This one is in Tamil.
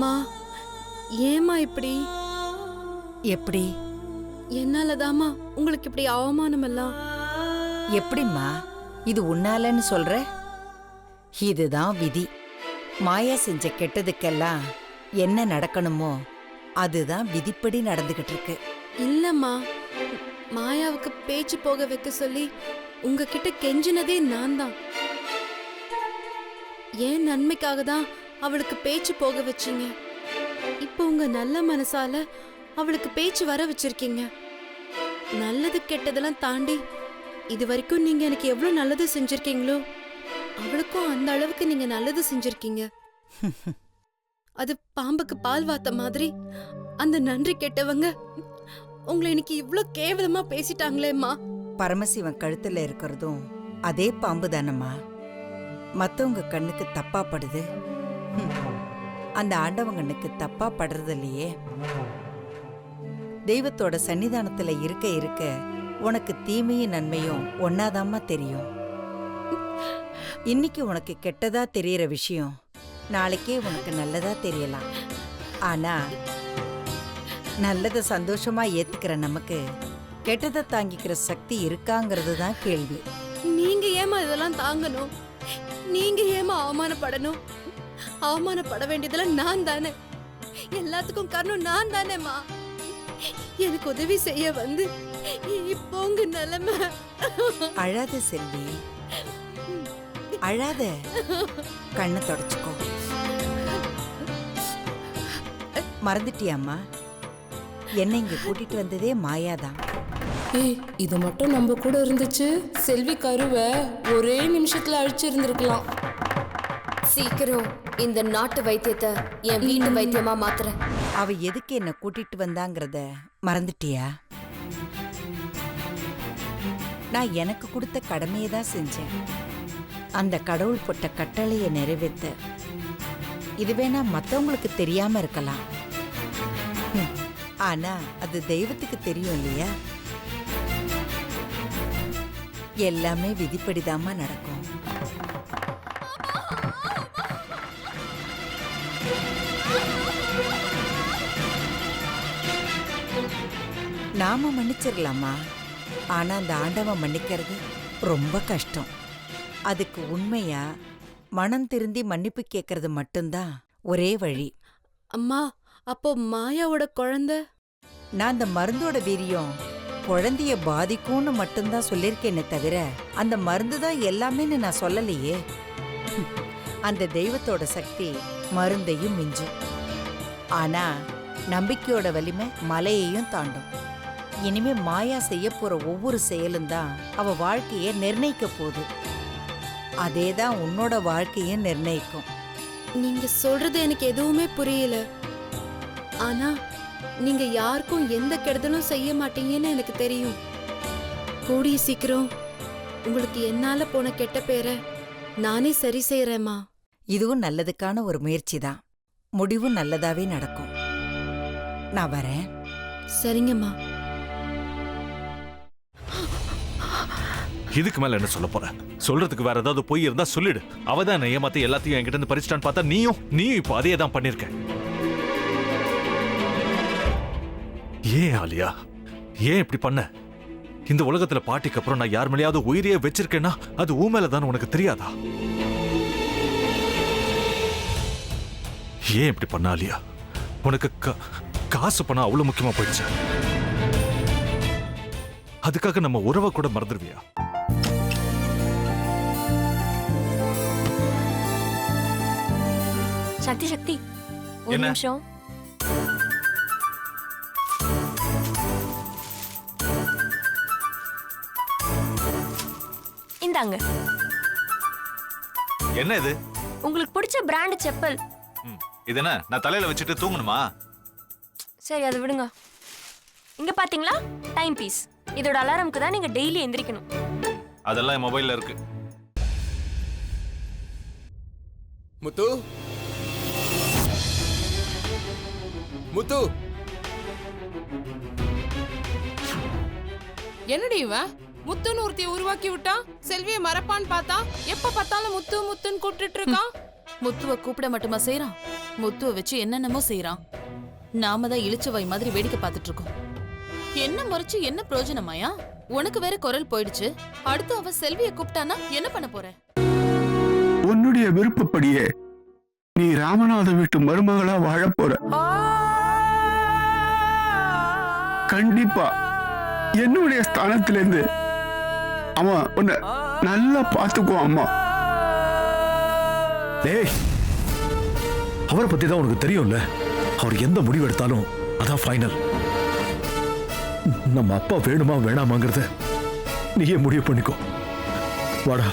மா, ஏமா இப்படி? எப்படி? என்னாலதாம்மா உங்களுக்கு இப்படி அவமானம் எல்லாம். எப்படிம்மா இது உன்னாலன்னு சொல்ற? இதுதான் விதி. மாயா செஞ்ச கெட்டதுக்கெல்லாம் என்ன நடக்கணுமோ அதுதான் விதிப்படி நடந்துகிட்டு இருக்கு. இல்லம்மா, மாயாவுக்கு பேச்சு போக வைக்க சொல்லி உங்ககிட்ட கெஞ்சினதே நான் தான். ஏன் நன்மைக்காக தான் அவளுக்கு பேச்சு போக வச்சீங்க. இப்போ உங்க நல்ல மனசால அவளுக்கு பேச்சு வர வச்சிருக்கீங்க. நல்லது கெட்டதெல்லாம் தாண்டி இது வரைக்கும் நீங்க எனக்கு எவ்வளவு நல்லது செஞ்சிருக்கீங்களோ அவளுக்கும் அந்த அளவுக்கு நீங்க நல்லது செஞ்சிருக்கீங்க. அது பாம்புக்கு பால் வாத்த மாதிரி அந்த நன்றி கெட்டவங்க உங்களை இன்னைக்கு இவ்ளோ கேவலமா பேசிட்டாங்களேம்மா. பரமசிவன் கழுத்துல இருக்கிறதும் அதே பாம்பு தானம்மா. மத்தவங்க கண்ணுக்கு தப்பா படுது, அந்த ஆண்டவன் கண்ணுக்கு தப்பா படுறது இல்லையே. தெய்வத்தோட சன்னிதானத்துல இருக்க இருக்க உனக்கு தீமையும் நன்மையும் ஒன்னாதாம்மா தெரியும். இன்னைக்கு உனக்கு கெட்டதா தெரியற விஷயம் நாளைக்கே உனக்கு நல்லதா தெரியலாம். ஆனா நல்லத சந்தோஷமா ஏத்துக்கிற நமக்கு கெட்டதை தாங்கிக்கிற சக்தி இருக்காங்கிறது தான் கேள்வி. நீங்க ஏமா இதெல்லாம் தாங்கணும்? நீங்க ஏமா அவமானப்படணும்? அவமானப்பட வேண்டியதெல்லாம் நான் தானே. எல்லாத்துக்கும் காரணம் நான் தானேம்மா. எனக்கு உதவி செய்ய வந்து இப்போ உங்க நிலைமை. அழாத செல்வி, அழாத. கண்ணை தொடச்சுக்கோ. மறந்துட்டியாம்மா, என்னை இங்க கூட்டிட்டு வந்ததே மாயாதான். ஏய், இது மட்டும் நம்ம கூட இருந்துச்சு செல்வி கருவை ஒரே நிமிஷத்துல அழிச்சிருந்திருக்கலாம். சீக்கிரம் இந்த நாட்டு வைத்தியத்தை என் வீட்டு வைத்தியமா மாத்துற. அவ எதுக்கு என்ன கூட்டிட்டு வந்தாங்கிறத மறந்துட்டியா? நான் எனக்கு கொடுத்த கடமையை தான் செஞ்சேன். அந்த கடவுள் போட்ட கட்டளையை நிறைவேற்ற. இது வேணா மத்தவங்களுக்கு தெரியாம இருக்கலாம், ஆனா அது தெய்வத்துக்கு தெரியும் இல்லையா? எல்லாமே விதிப்படிதாம்மா நடக்கும். நாம மன்னிச்சிடலாமா, ஆனா அந்த ஆண்டவன் மன்னிக்கிறது ரொம்ப கஷ்டம். அதுக்கு உண்மையா மனம் திருந்தி மன்னிப்பு கேட்கறது மட்டும்தான் ஒரே வழி. அம்மா, அப்போ மாயாவோட குழந்தை? நான் அந்த மருந்தோட வீரியம் குழந்தைய பாதிக்கும்னு மட்டும்தான் சொல்லியிருக்கேனே தவிர அந்த மருந்து தான் எல்லாமேன்னு நான் சொல்லலையே. அந்த தெய்வத்தோட சக்தி மருந்தையும் மிஞ்சும். ஆனா நம்பிக்கையோட வலிமை மலையையும் தாண்டும். இனிமே மாயா செய்ய போற ஒவ்வொரு செயலும் தான் அவ வாழ்க்கைய நிர்ணயிக்க போகுது. அதேதான் உன்னோட வாழ்க்கைய நிர்ணயிக்கும். நீங்க சொல்றது எனக்கு எதுவுமே புரியல. ஆனா நீங்க யாருக்கும் எந்த கெடுதலும் செய்ய மாட்டீங்கன்னு எனக்கு தெரியும். கூடிய சீக்கிரம் உங்களுக்கு என்னால போன கெட்ட பேரை நானே சரி செய்யறேம்மா. இதுவும் நல்லதுக்கான ஒரு முயற்சி தான். முடிவும் நல்லதாவே நடக்கும். நான் வரேன். சரிங்கம்மா. இதுக்கு மேல என்ன சொல்ல போற? சொல்றதுக்கு வேற ஏதாவது போய் இருந்தா சொல்லிடு. அவதான் என்ன ஏமாத்தி எல்லாத்தையும் என்கிட்ட இருந்து பறிச்சிட்டான்னு பார்த்தா நீயும் இப்போ அதே தான் பண்ணிருக்க. ஏன் ஆலியா, ஏன் இப்படி பண்ண? இந்த உலகத்துல பாட்டிக்கு அப்புறம் நான் யார் மேலேயாவது உயிரியே வச்சிருக்கேன்னா அது ஊ மேலதான் உனக்கு தெரியாதா? ஏன் இப்படி பண்ண ஆலியா? உனக்கு காசு பணம் அவ்வளவு முக்கியமா போயிடுச்சு. அதுக்காக நம்ம உறவை கூட மறந்துடுவியா? சக்தி சக்தி, ஒரு நிமிஷம். இந்தாங்க. என்ன இது? உங்களுக்கு பிடிச்ச பிராண்ட் செப்பல். இது என்ன நான் தலையில வச்சுட்டு தூங்கணுமா? சரி, அதை விடுங்க. இங்க பாத்தீங்களா, டைம் பீஸ். இதோட அலாரம்க்கு தான் நீங்க டெய்லி எந்திரிக்கணும். அதெல்லாம் என் மொபைல்ல இருக்கு. முத்து, முத்து, என்னடி இவன் முத்துன்னு ஒருத்தைய உருவாக்கி விட்டான். செல்வியை மறப்பான்னு பார்த்தா எப்ப பார்த்தாலும் முத்து முத்துன்னு கூப்பிட்டு இருக்கான். முத்துவ கூப்பிட மட்டுமா செய்யறான், முத்துவ வச்சு என்னென்னமோ செய்யறான். நாம தான் இழிச்சவை மாதிரி வேடிக்கை பார்த்துட்டு இருக்கோம். என்ன முறைச்சு என்ன பிரயோஜனமாயா? உனக்கு வேற குரல் போயிடுச்சு. அடுத்து அவ செல்வியை கூப்பிட்டானா என்ன பண்ண போற? உன்னுடைய விருப்பப்படியே நீ ராமநாத வீட்டு மருமகளா வாழ போற. கண்டிப்பா என்னுடைய ஸ்தானத்திலிருந்து அவன் உன்னை நல்லா பார்த்துக்குவான் அம்மா. டேய், அவரை பத்தி தான் உனக்கு தெரியும்ல. அவர் எந்த முடிவு எடுத்தாலும் அதான் ஃபைனல். நம்ம அப்பா வேணுமா வேணாமாங்கிறத நீயே முடிவு பண்ணிக்கோ. வாடா.